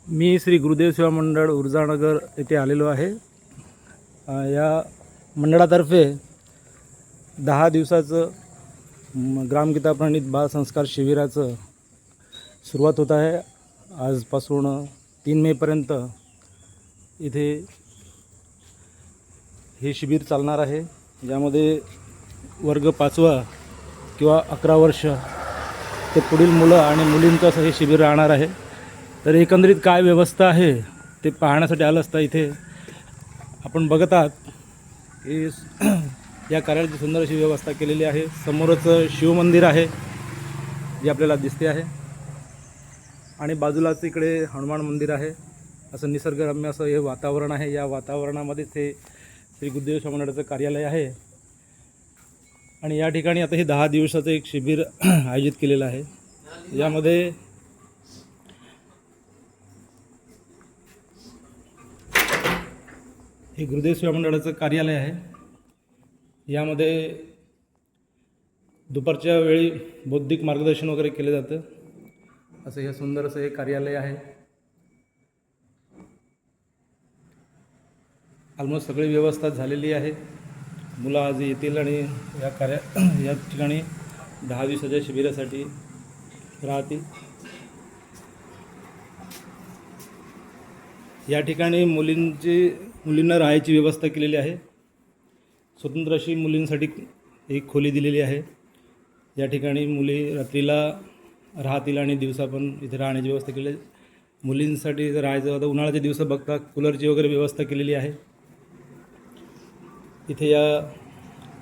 मी श्री गुरुदेव सेवा मंडळ ऊर्जानगर येथे आलेलो आहे। या मंडळातर्फे 10 दिवसाचं ग्रामगीता प्रणित बाल संस्कार शिबिराचं सुरुवात होत आहे। आजपासून 3 मेपर्यंत इथे हे शिबिर चालणार आहे, ज्यामध्ये वर्ग 5वा किंवा 11 वर्ष ते पुढील मुलं आणि मुलींचं असं हे शिबिर राहणार आहे। तर एकंदरीत काय व्यवस्था आहे ते पाहण्यासाठी आलं असता इथे आपण बघत आहात की या कार्यालयाची सुंदर अशी व्यवस्था केलेली आहे। समोरच शिवमंदिर आहे जे आपल्याला दिसते आहे आणि बाजूलाच इकडे हनुमान मंदिर आहे। असं निसर्गरम्य असं हे वातावरण आहे। या वातावरणामध्येच हे श्री गुरुदेव सेवा मंडळाचं कार्यालय आहे आणि या ठिकाणी आता हे 10 दिवसाचं एक शिबिर आयोजित केलेलं आहे। यामध्ये हे गुरुदेव सेवा मंडळाचं कार्यालय आहे। यामध्ये दुपारच्या वेळी बौद्धिक मार्गदर्शन वगैरे केले जातं। असं हे सुंदर असं हे कार्यालय आहे। ऑलमोस्ट सगळी व्यवस्था झालेली आहे। मुलं आज येतील आणि या ठिकाणी 10 दिवसाच्या शिबिरासाठी राहतील। या ठिकाणी मुलींना राहायची व्यवस्था केलेली आहे। स्वतंत्र अशी मुलींसाठी एक खोली दिलेली आहे। या ठिकाणी मुली रात्रीला राहतील आणि दिवसा पण इथे राहण्याची व्यवस्था केली आहे। मुलींसाठी जर राहायचं आता उन्हाळ्याचे दिवस बघता कूलरची वगैरे व्यवस्था केलेली आहे। इथे या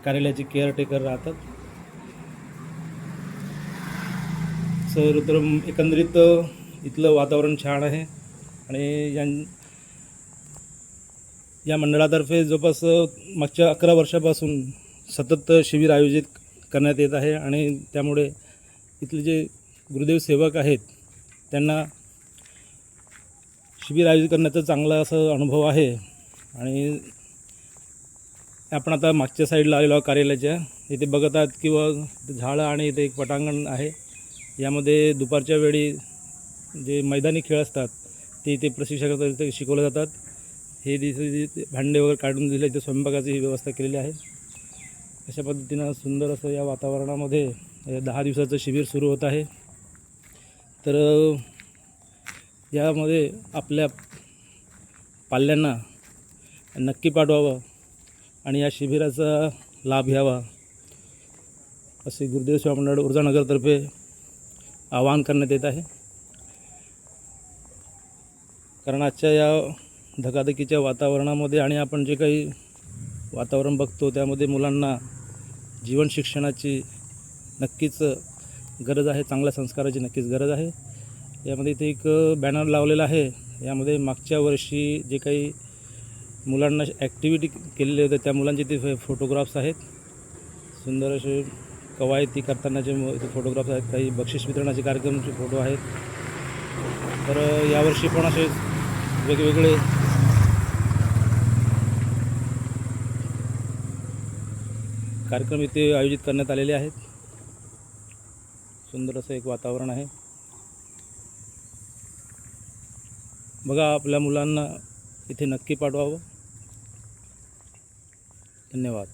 कार्यालयाचे केअरटेकर राहतात। तर एकंदरीत इथलं वातावरण छान आहे आणि या मंडळातर्फे जवळपास मागच्या 11 वर्षापासून सतत शिबिर आयोजित करण्यात येत आहे आणि त्यामुळे इथले जे गुरुदेव सेवक आहेत त्यांना शिबिर आयोजित करण्याचा चांगला असा अनुभव आहे। आणि आपण आता मागच्या साईडला आलेलो कार्यालयाच्या इथे बघत आहात किंवा झाडं आणि इथे एक पटांगण आहे। यामध्ये दुपारच्या वेळी जे मैदानी खेळ असतात ते इथे प्रशिक्षकांतर्फे शिकवले जातात। हे दिवशी भांडे वगैरे काढून दिले, इथे स्वयंपाकाची ही व्यवस्था केलेली आहे। अशा पद्धतीनं सुंदर असं या वातावरणामध्ये 10 दिवसाचं शिबिर सुरू होत आहे। तर यामध्ये आपल्या पाल्यांना नक्की पाठवावं आणि या शिबिराचा लाभ घ्यावा असे गुरुदेव सेवा मंडळ ऊर्जानगरतर्फे आवाहन करण्यात येत आहे। कारण आजच्या या धकाधकीच्या वातावरणामध्ये आणि आपण जे काही वातावरण बघतो त्यामध्ये मुलांना जीवन शिक्षणाची नक्कीच गरज आहे, चांगल्या संस्काराची नक्कीच गरज आहे। यामध्ये इथे एक बॅनर लावलेला आहे। यामध्ये मागच्या वर्षी जे काही मुलांना ॲक्टिव्हिटी केलेले होते त्या मुलांचे ते फोटोग्राफ्स आहेत। सुंदर असे कवायती करतानाचे इथे फोटोग्राफ्स आहेत। काही बक्षीस वितरणाचे कार्यक्रमाचे फोटो आहेत। तर यावर्षी पण असे वेगवेगळे कार्यक्रम इथे आयोजित करण्यात आलेले आहेत। सुंदर असं एक वातावरण आहे। बघा, आपल्या मुलांना इथे नक्की पाठवावं। धन्यवाद।